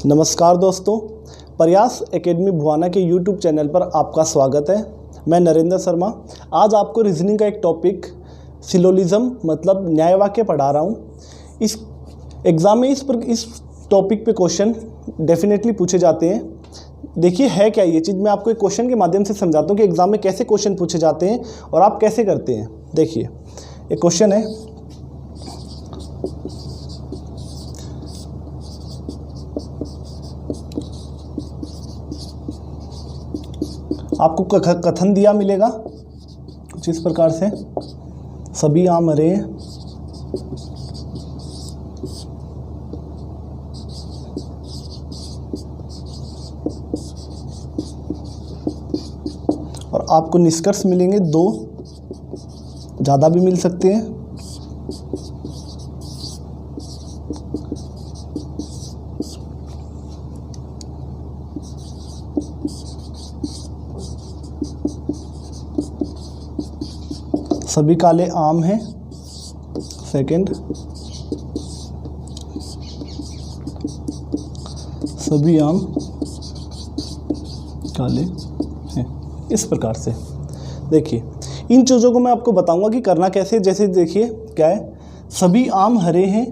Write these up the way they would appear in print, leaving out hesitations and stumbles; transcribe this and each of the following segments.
नमस्कार दोस्तों, प्रयास एकेडमी भुवाना के यूट्यूब चैनल पर आपका स्वागत है। मैं नरेंद्र शर्मा। आज आपको रीजनिंग का एक टॉपिक सिलोजिज्म मतलब न्याय वाक्य पढ़ा रहा हूँ। इस एग्ज़ाम में इस टॉपिक पे क्वेश्चन डेफिनेटली पूछे जाते हैं। देखिए है क्या ये चीज़, मैं आपको एक क्वेश्चन के माध्यम से समझाता हूँ कि एग्ज़ाम में कैसे क्वेश्चन पूछे जाते हैं और आप कैसे करते हैं। देखिए एक क्वेश्चन है, आपको कथन दिया मिलेगा कुछ इस प्रकार से, सभी आम हरे हैं और आपको निष्कर्ष मिलेंगे दो, ज़्यादा भी मिल सकते हैं। सभी काले आम हैं, सेकंड सभी आम काले हैं। इस प्रकार से देखिए इन चीज़ों को मैं आपको बताऊंगा कि करना कैसे। जैसे देखिए क्या है, सभी आम हरे हैं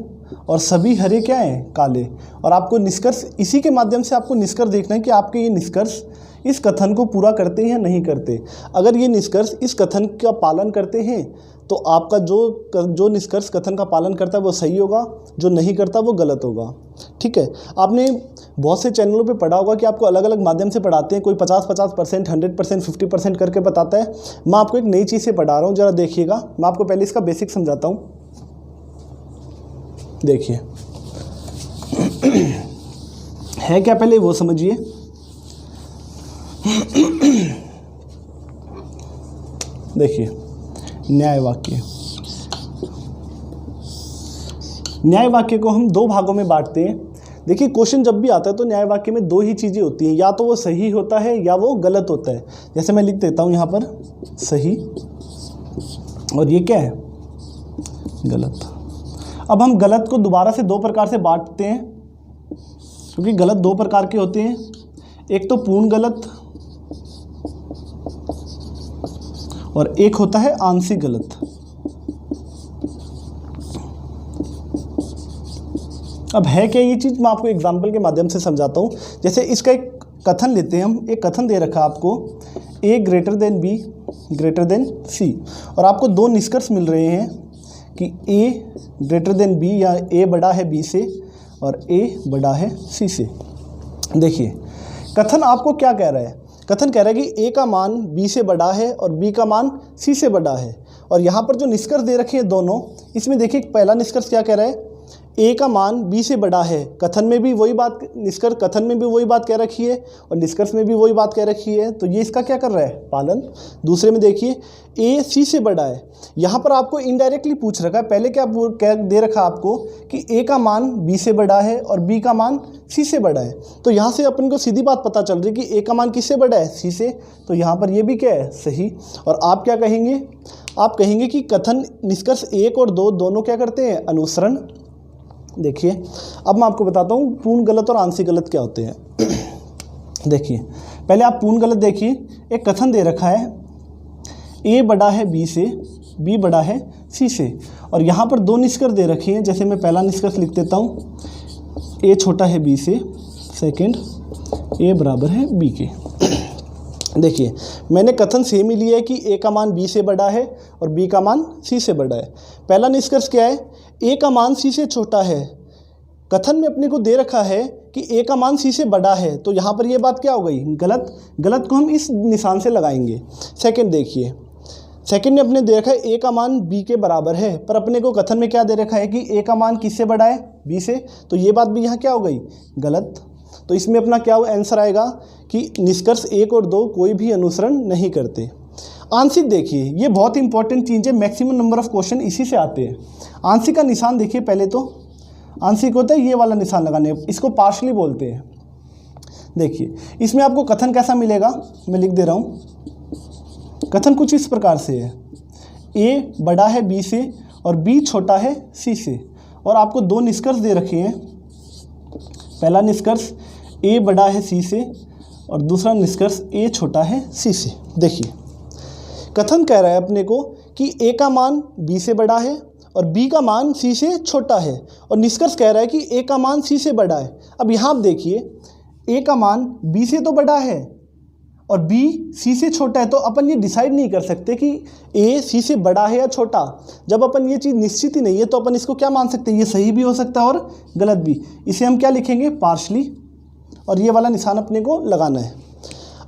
और सभी हरे क्या हैं, काले। और आपको निष्कर्ष, इसी के माध्यम से आपको निष्कर्ष देखना है कि आपके ये निष्कर्ष इस कथन को पूरा करते हैं या नहीं करते। अगर ये निष्कर्ष इस कथन का पालन करते हैं तो आपका जो निष्कर्ष कथन का पालन करता है वो सही होगा, जो नहीं करता वो गलत होगा। ठीक है, आपने बहुत से चैनलों पे पढ़ा होगा कि आपको अलग अलग माध्यम से पढ़ाते हैं, कोई 50%, 100%, 50% करके बताता है। मैं आपको एक नई चीज़ से पढ़ा रहा हूँ, ज़रा देखिएगा। मैं आपको पहले इसका बेसिक समझाता हूँ। देखिए है क्या, पहले वो समझिए। देखिए न्याय वाक्य, न्याय वाक्य को हम दो भागों में बांटते हैं। देखिए क्वेश्चन जब भी आता है तो न्याय वाक्य में दो ही चीज़ें होती हैं, या तो वो सही होता है या वो गलत होता है। जैसे मैं लिख देता हूँ यहाँ पर सही और ये क्या है, गलत। अब हम गलत को दोबारा से दो प्रकार से बांटते हैं, क्योंकि गलत दो प्रकार के होते हैं। एक तो पूर्ण गलत और एक होता है आंशिक गलत। अब है क्या ये चीज़, मैं आपको एग्जाम्पल के माध्यम से समझाता हूँ। जैसे इसका एक कथन लेते हैं हम। एक कथन दे रखा है आपको, A > B > C, और आपको दो निष्कर्ष मिल रहे हैं कि A > B या A बड़ा है B से और A बड़ा है C से। देखिए कथन आपको क्या कह रहा है, कथन कह रहा है कि A का मान B से बड़ा है और B का मान C से बड़ा है। और यहाँ पर जो निष्कर्ष दे रखे हैं दोनों, इसमें देखिए पहला निष्कर्ष क्या कह रहा है, A का मान B से बड़ा है। कथन में भी वही बात, निष्कर्ष कथन में भी वही बात कह रखी है और निष्कर्ष में भी वही बात कह रखी है, तो ये इसका क्या कर रहा है, पालन। दूसरे में देखिए A C से बड़ा है। यहाँ पर आपको इनडायरेक्टली पूछ रखा है, पहले क्या दे रखा आपको कि A का मान B से बड़ा है और B का मान C से बड़ा है। तो यहाँ से अपन को सीधी बात पता चल रही है कि A का मान किससे बड़ा है, C से। तो यहाँ पर ये भी क्या है, सही। और आप क्या कहेंगे, आप कहेंगे कि कथन निष्कर्ष 1 और 2 दोनों क्या करते हैं, अनुसरण। देखिए अब मैं आपको बताता हूँ पूर्ण गलत और आंशिक गलत क्या होते हैं। देखिए पहले आप पूर्ण गलत देखिए। एक कथन दे रखा है A बड़ा है B से, B बड़ा है C से, और यहाँ पर दो निष्कर्ष दे रखे हैं। जैसे मैं पहला निष्कर्ष लिख देता हूँ, A छोटा है B से, सेकंड A बराबर है B के। देखिए मैंने कथन सेम ही लिया है कि A का मान B से बड़ा है और B का मान C से बड़ा है। पहला निष्कर्ष क्या है, A का मान C से छोटा है। कथन में अपने को दे रखा है कि A का मान C से बड़ा है, तो यहाँ पर ये बात क्या हो गई, गलत। गलत को हम इस निशान से लगाएंगे। सेकंड देखिए, सेकंड में अपने दे रखा है A का मान B के बराबर है, पर अपने को कथन में क्या दे रखा है कि A का मान किससे बड़ा है, B से। तो ये बात भी यहाँ क्या हो गई, गलत। तो इसमें अपना क्या आंसर आएगा कि निष्कर्ष 1 और 2 कोई भी अनुसरण नहीं करते। आंशिक देखिए, ये बहुत इंपॉर्टेंट चीज़ है, मैक्सिमम नंबर ऑफ क्वेश्चन इसी से आते हैं। आंशिक का निशान देखिए, पहले तो आंशिक होता है ये वाला निशान लगाने, इसको पार्शली बोलते हैं। देखिए इसमें आपको कथन कैसा मिलेगा, मैं लिख दे रहा हूँ। कथन कुछ इस प्रकार से है, A बड़ा है B से और B छोटा है C से, और आपको दो निष्कर्ष दे रखे हैं। पहला निष्कर्ष ए बड़ा है सी से और दूसरा निष्कर्ष ए छोटा है सी से। देखिए कथन कह रहा है अपने को कि ए का मान बी से बड़ा है और बी का मान सी से छोटा है, और निष्कर्ष कह रहा है कि ए का मान सी से बड़ा है। अब यहाँ आप देखिए ए का मान बी से तो बड़ा है और बी सी से छोटा है, तो अपन ये डिसाइड नहीं कर सकते कि ए सी से बड़ा है या छोटा। जब अपन ये चीज़ निश्चित ही नहीं है तो अपन इसको क्या मान सकते हैं, ये सही भी हो सकता है और गलत भी। इसे हम क्या लिखेंगे, पार्शली, और ये वाला निशान अपने को लगाना है।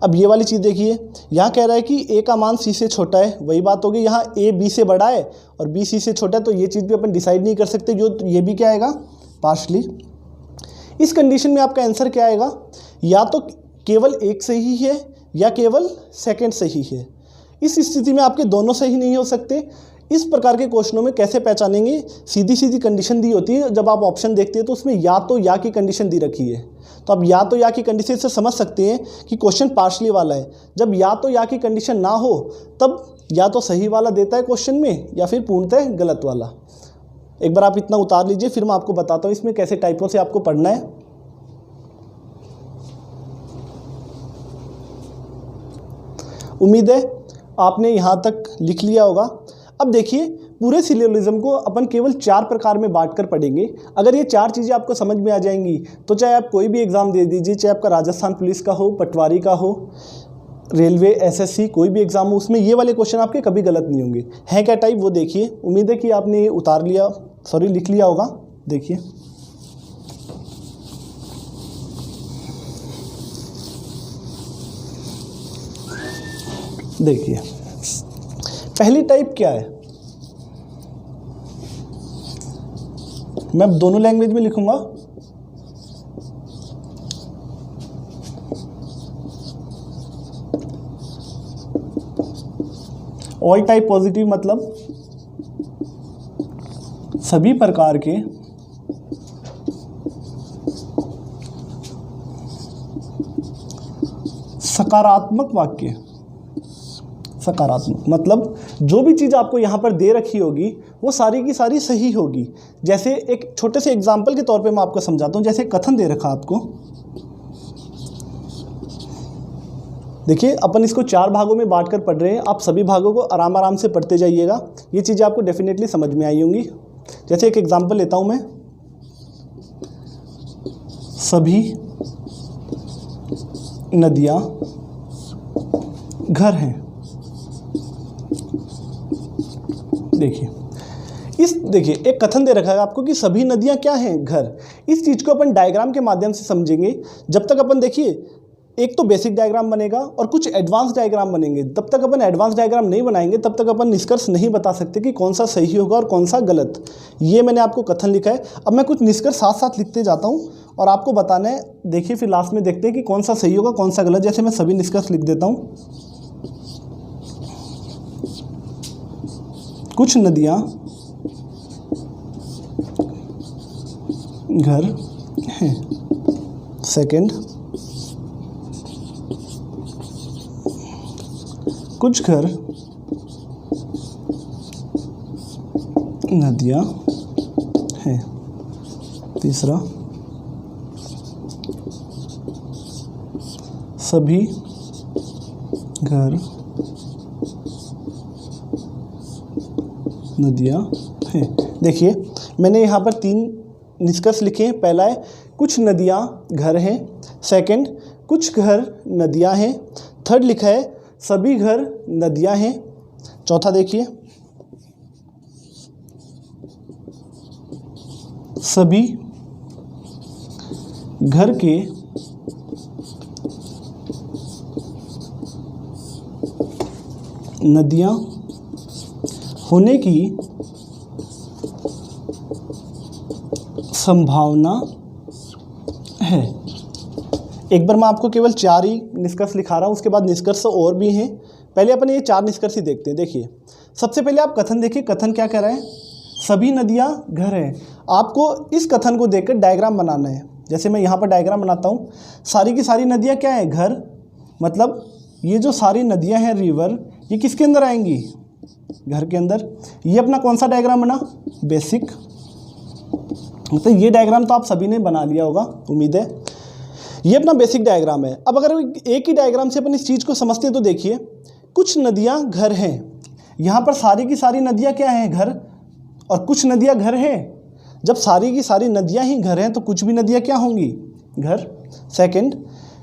अब ये वाली चीज़ देखिए, यहाँ कह रहा है कि ए का मान सी से छोटा है, वही बात होगी। यहाँ ए बी से बड़ा है और बी सी से छोटा है, तो ये चीज़ भी अपन डिसाइड नहीं कर सकते, जो ये भी क्या आएगा, पार्शली। इस कंडीशन में आपका आंसर क्या आएगा, या तो केवल एक सही है या केवल सेकंड सही है। इस स्थिति में आपके दोनों सही नहीं हो सकते। इस प्रकार के क्वेश्चनों में कैसे पहचानेंगे, सीधी सीधी कंडीशन दी होती है। जब आप ऑप्शन देखते हैं तो उसमें या तो या की कंडीशन दी रखी है, तो आप या तो या की कंडीशन से समझ सकते हैं कि क्वेश्चन पार्शली वाला है। जब या तो या की कंडीशन ना हो तब या तो सही वाला देता है क्वेश्चन में या फिर पूर्णतः गलत वाला। एक बार आप इतना उतार लीजिए, फिर मैं आपको बताता हूँ इसमें कैसे टाइपों से आपको पढ़ना है। उम्मीद है आपने यहाँ तक लिख लिया होगा। अब देखिए पूरे सिलोजिज्म को अपन केवल 4 प्रकार में बांट कर पढ़ेंगे। अगर ये 4 चीज़ें आपको समझ में आ जाएंगी तो चाहे आप कोई भी एग्ज़ाम दे दीजिए, चाहे आपका राजस्थान पुलिस का हो, पटवारी का हो, रेलवे, एसएससी, कोई भी एग्ज़ाम हो, उसमें ये वाले क्वेश्चन आपके कभी गलत नहीं होंगे। हैं क्या टाइप वो देखिए। उम्मीद है कि आपने उतार लिया, सॉरी लिख लिया होगा। देखिए देखिए पहली टाइप क्या है, मैं दोनों लैंग्वेज में लिखूंगा। ऑल टाइप पॉजिटिव मतलब सभी प्रकार के सकारात्मक वाक्य। सकारात्मक मतलब जो भी चीज़ आपको यहाँ पर दे रखी होगी वो सारी की सारी सही होगी। जैसे एक छोटे से एग्जाम्पल के तौर पे मैं आपको समझाता हूँ। जैसे कथन दे रखा आपको, देखिए अपन इसको 4 भागों में बांट कर पढ़ रहे हैं। आप सभी भागों को आराम आराम से पढ़ते जाइएगा, ये चीज़ें आपको डेफिनेटली समझ में आई होंगी। जैसे एक एग्जाम्पल लेता हूँ मैं, सभी नदियाँ घर हैं। देखिए एक कथन दे रखा है आपको कि सभी नदियां क्या हैं, घर। इस चीज़ को अपन डायग्राम के माध्यम से समझेंगे। जब तक अपन देखिए एक तो बेसिक डायग्राम बनेगा और कुछ एडवांस डायग्राम बनेंगे। तब तक अपन एडवांस डायग्राम नहीं बनाएंगे तब तक अपन निष्कर्ष नहीं बता सकते कि कौन सा सही होगा और कौन सा गलत। ये मैंने आपको कथन लिखा है। अब मैं कुछ निष्कर्ष साथ साथ लिखते जाता हूँ और आपको बताना है। देखिए फिर लास्ट में देखते हैं कि कौन सा सही होगा कौन सा गलत। जैसे मैं सभी निष्कर्ष लिख देता हूँ। कुछ नदियाँ घर हैं। सेकंड, कुछ घर नदियाँ हैं। तीसरा, सभी घर नदियाँ हैं। देखिए मैंने यहाँ पर 3 निष्कर्ष लिखे हैं। पहला है कुछ नदियाँ घर हैं। सेकंड, कुछ घर नदियाँ हैं। थर्ड लिखा है सभी घर नदियाँ हैं। चौथा देखिए, सभी घर के नदियाँ होने की संभावना है। एक बार मैं आपको केवल 4 ही निष्कर्ष लिखा रहा हूँ, उसके बाद निष्कर्ष और भी हैं। पहले अपन ये 4 निष्कर्ष ही देखते हैं। देखिए सबसे पहले आप कथन देखिए। कथन क्या कह रहा है, सभी नदियाँ घर हैं। आपको इस कथन को देखकर डायग्राम बनाना है। जैसे मैं यहाँ पर डायग्राम बनाता हूँ। सारी की सारी नदियाँ क्या हैं, घर। मतलब ये जो सारी नदियाँ हैं रिवर, ये किसके अंदर आएंगी, घर के अंदर। ये अपना कौन सा डायग्राम बना, बेसिक। मतलब ये डायग्राम तो आप सभी ने बना लिया होगा, उम्मीद है। ये अपना बेसिक डायग्राम है। अब अगर एक ही डायग्राम से अपन इस चीज़ को समझते हैं तो देखिए, कुछ नदियाँ घर हैं, यहाँ पर सारी की सारी नदियाँ क्या हैं, घर, और कुछ नदियाँ घर हैं। जब सारी की सारी नदियाँ ही घर हैं तो कुछ भी नदियाँ क्या होंगी, घर। सेकंड,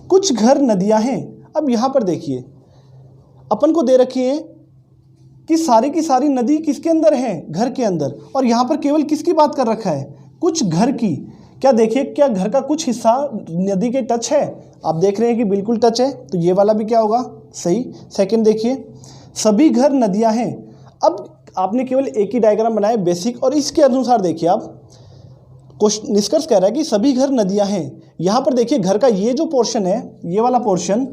कुछ घर नदियाँ हैं। अब यहाँ पर देखिए, अपन को दे रखी है कि सारी की सारी नदी किसके अंदर है, घर के अंदर, और यहाँ पर केवल किसकी बात कर रखा है, कुछ घर की। क्या देखिए, क्या घर का कुछ हिस्सा नदी के टच है, आप देख रहे हैं कि बिल्कुल टच है, तो ये वाला भी क्या होगा, सही। सेकंड देखिए, सभी घर नदियां हैं। अब आपने केवल एक ही डायग्राम बनाया बेसिक, और इसके अनुसार देखिए आप क्वेश्चन निष्कर्ष कह रहा है कि सभी घर नदियां हैं। यहाँ पर देखिए, घर का ये जो पोर्शन है, ये वाला पोर्शन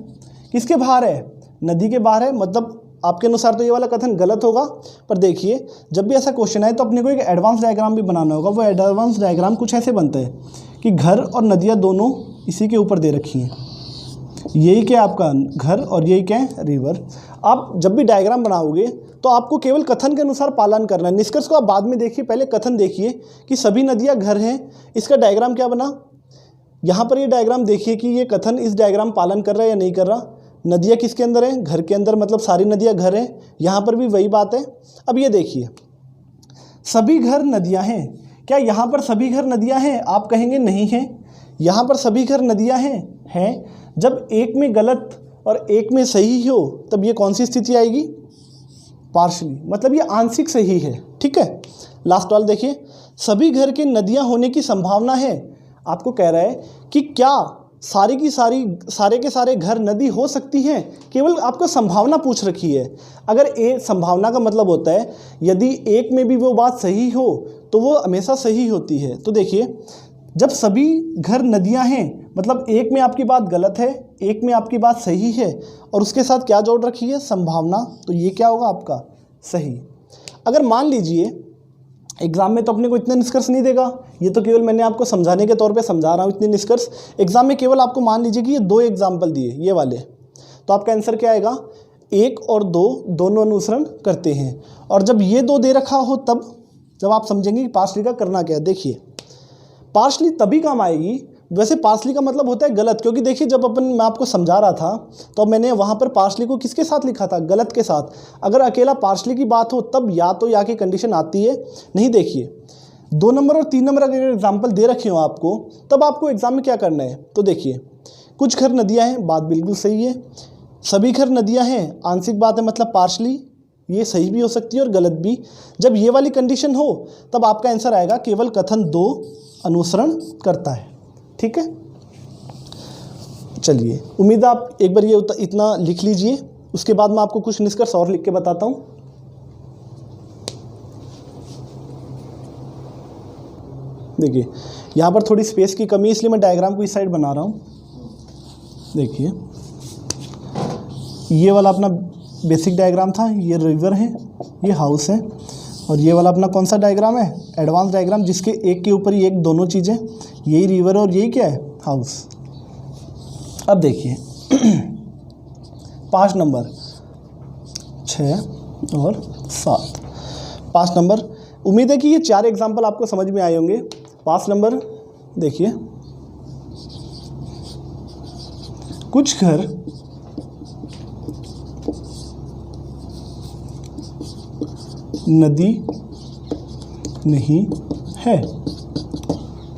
किसके बाहर है, नदी के बाहर है। मतलब आपके अनुसार तो ये वाला कथन गलत होगा, पर देखिए जब भी ऐसा क्वेश्चन आए तो अपने को एक एडवांस डायग्राम भी बनाना होगा। वो एडवांस डायग्राम कुछ ऐसे बनता है कि घर और नदियाँ दोनों इसी के ऊपर दे रखी हैं। यही क्या है आपका घर, और यही क्या है, रिवर। आप जब भी डायग्राम बनाओगे तो आपको केवल कथन के अनुसार पालन करना है। निष्कर्ष को आप बाद में देखिए, पहले कथन देखिए कि सभी नदियाँ घर हैं। इसका डायग्राम क्या बना, यहाँ पर ये डायग्राम देखिए कि ये कथन इस डायग्राम पालन कर रहा है या नहीं कर रहा। नदियाँ किसके अंदर हैं, घर के अंदर, मतलब सारी नदियाँ घर हैं। यहाँ पर भी वही बात है। अब ये देखिए, सभी घर नदियाँ हैं। क्या यहाँ पर सभी घर नदियाँ हैं, आप कहेंगे नहीं हैं। यहाँ पर सभी घर नदियाँ हैं। जब एक में गलत और एक में सही हो तब ये कौन सी स्थिति आएगी, पार्शली, मतलब ये आंशिक सही है, ठीक है। लास्ट वाला देखिए, सभी घर के नदियाँ होने की संभावना है। आपको कह रहा है कि क्या सारी की सारे के सारे घर नदी हो सकती हैं, केवल आपको संभावना पूछ रखी है। अगर संभावना का मतलब होता है यदि एक में भी वो बात सही हो तो वो हमेशा सही होती है। तो देखिए, जब सभी घर नदियां हैं मतलब एक में आपकी बात गलत है, एक में आपकी बात सही है, और उसके साथ क्या जोड़ रखी है, संभावना, तो ये क्या होगा आपका सही। अगर मान लीजिए एग्ज़ाम में तो अपने को इतने निष्कर्ष नहीं देगा, ये तो केवल मैंने आपको समझाने के तौर पे समझा रहा हूँ इतने निष्कर्ष। एग्ज़ाम में केवल आपको मान लीजिए कि ये 2 एग्जाम्पल दिए, ये वाले, तो आपका आंसर क्या आएगा, 1 और 2 दोनों अनुसरण करते हैं। और जब ये 2 दे रखा हो तब जब आप समझेंगे कि पार्शली का करना क्या है। देखिए, पार्शली तभी काम आएगी, वैसे पार्शली का मतलब होता है गलत, क्योंकि देखिए जब मैं आपको समझा रहा था तो मैंने वहाँ पर पार्शली को किसके साथ लिखा था, गलत के साथ। अगर अकेला पार्शली की बात हो तब या तो या की कंडीशन आती है, नहीं। देखिए 2 नंबर और 3 नंबर अगर एग्जाम्पल दे रखे हो आपको, तब आपको एग्जाम में क्या करना है। तो देखिए, कुछ घर नदियाँ हैं, बात बिल्कुल सही है। सभी घर नदियाँ हैं, आंशिक बात है, मतलब पार्शली, ये सही भी हो सकती है और गलत भी। जब ये वाली कंडीशन हो तब आपका आंसर आएगा केवल कथन 2 अनुसरण करता है, ठीक है। चलिए, उम्मीद आप एक बार ये इतना लिख लीजिए, उसके बाद मैं आपको कुछ निष्कर्ष और लिख के बताता हूँ। देखिए, यहाँ पर थोड़ी स्पेस की कमी है इसलिए मैं डायग्राम को इस साइड बना रहा हूँ। देखिए, ये वाला अपना बेसिक डायग्राम था, ये रिवर है, ये हाउस है, और ये वाला अपना कौन सा डायग्राम है, एडवांस डायग्राम, जिसके एक के ऊपर ही एक दोनों चीज़ें, यही रिवर और यही क्या है, हाउस। अब देखिए 5 नंबर 6 और 7, 5 नंबर, उम्मीद है कि ये 4 एग्जाम्पल आपको समझ में आए होंगे। 5 नंबर देखिए, कुछ घर नदी नहीं है।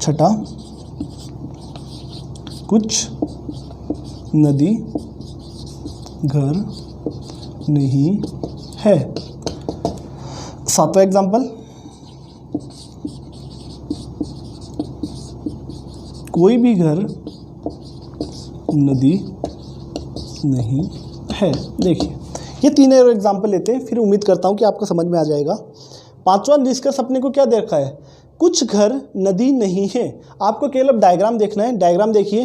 छठा, कुछ नदी घर नहीं है। 7वां एग्जाम्पल, कोई भी घर नदी नहीं है। देखिए, ये 3 एग्जाम्पल लेते हैं, फिर उम्मीद करता हूँ कि आपको समझ में आ जाएगा। 5वां निष्कर्ष अपने को क्या दे रखा है, कुछ घर नदी नहीं है। आपको केवल डायग्राम देखना है। डायग्राम देखिए,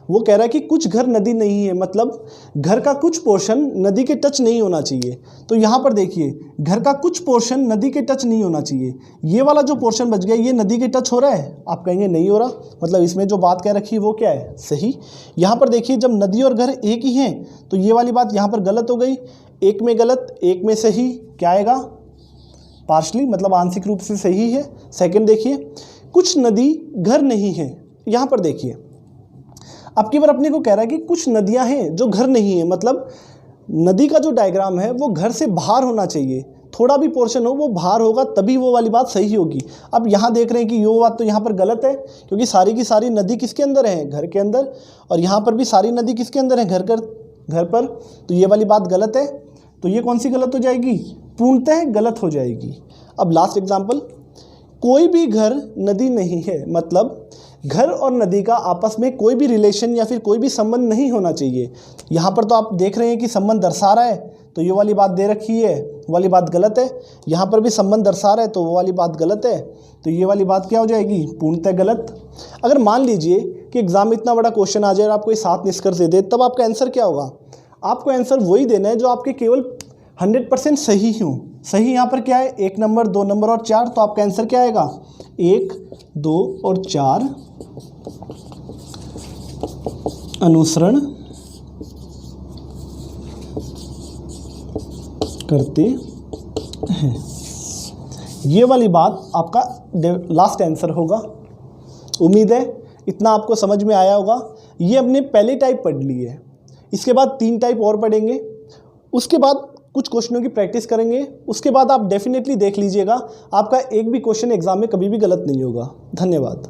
वो कह रहा है कि कुछ घर नदी नहीं है, मतलब घर का कुछ पोर्शन नदी के टच नहीं होना चाहिए। तो यहाँ पर देखिए, घर का कुछ पोर्शन नदी के टच नहीं होना चाहिए। ये वाला जो पोर्शन बच गया, ये नदी के टच हो रहा है, आप कहेंगे नहीं हो रहा, मतलब इसमें जो बात कह रखी है वो क्या है, सही। यहाँ पर देखिए, जब नदी और घर एक ही हैं तो ये वाली बात यहाँ पर गलत हो गई। एक में गलत, एक में सही, क्या आएगा, पार्शली, मतलब आंशिक रूप से सही है। सेकंड देखिए, कुछ नदी घर नहीं है। यहाँ पर देखिए, अब की बार अपने को कह रहा है कि कुछ नदियाँ हैं जो घर नहीं है, मतलब नदी का जो डायग्राम है वो घर से बाहर होना चाहिए, थोड़ा भी पोर्शन हो वो बाहर होगा तभी वो वाली बात सही होगी। अब यहाँ देख रहे हैं कि ये बात तो यहाँ पर गलत है, क्योंकि सारी की सारी नदी किसके अंदर है, घर के अंदर, और यहाँ पर भी सारी नदी किसके अंदर है, घर पर, तो ये वाली बात गलत है। तो ये कौन सी गलत हो जाएगी, पूर्णतः गलत हो जाएगी। अब लास्ट एग्जाम्पल, कोई भी घर नदी नहीं है, मतलब घर और नदी का आपस में कोई भी रिलेशन या फिर कोई भी संबंध नहीं होना चाहिए। यहाँ पर तो आप देख रहे हैं कि संबंध दर्शा रहा है, तो ये वाली बात दे रखी है, वो वाली बात गलत है। यहाँ पर भी संबंध दर्शा रहा है, तो वो वाली बात गलत है, तो ये वाली बात क्या हो जाएगी, पूर्णतः गलत। अगर मान लीजिए कि एग्जाम में इतना बड़ा क्वेश्चन आ जाए और आपको 7 निष्कर्ष दे दे, तब आपका आंसर क्या होगा, आपको आंसर वही देना है जो आपके केवल 100% सही हो। सही यहाँ पर क्या है, 1 नंबर, 2 नंबर और 4, तो आपका आंसर क्या आएगा, 1, 2 और 4 अनुसरण करते हैं। ये वाली बात आपका लास्ट आंसर होगा। उम्मीद है इतना आपको समझ में आया होगा। ये हमने पहली टाइप पढ़ ली है, इसके बाद 3 टाइप और पढ़ेंगे, उसके बाद कुछ क्वेश्चनों की प्रैक्टिस करेंगे, उसके बाद आप डेफिनेटली देख लीजिएगा आपका एक भी क्वेश्चन एग्जाम में कभी भी गलत नहीं होगा। धन्यवाद।